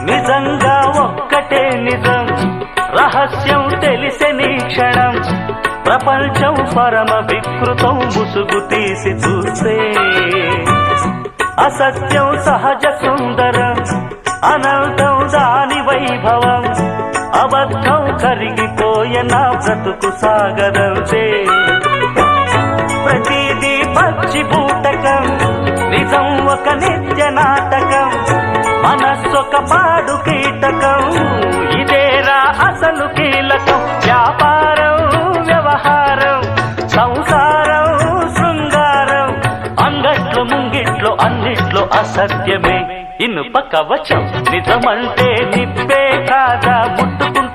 నిజంగా ఒక్కటే నిజం, రహస్యం తెలిసెని క్షణం, ప్రపంచం పరమ వికృతం ముసుగు తీసి చూస్తే. అసత్యం సహజ సుందరం, అనంతం దాని వైభవం, అబద్ధం కరిగిపోయే నా బ్రతుకు సాగదంతే. ప్రతిదీ పచ్చి బూటకం, నిజం ఒక నిత్య నాటకం, మనస్సొక పాడు కీటకం, ఇదేరా అసలు కీలకం. వ్యాపారం వ్యవహారం, సంసారం శృంగారం, అంగట్లో ముంగిట్లో అన్నిట్లో అసత్యమే ఇనుప కవచం. నిజమంటే నిప్పే కాదా, ముట్టుకుంటే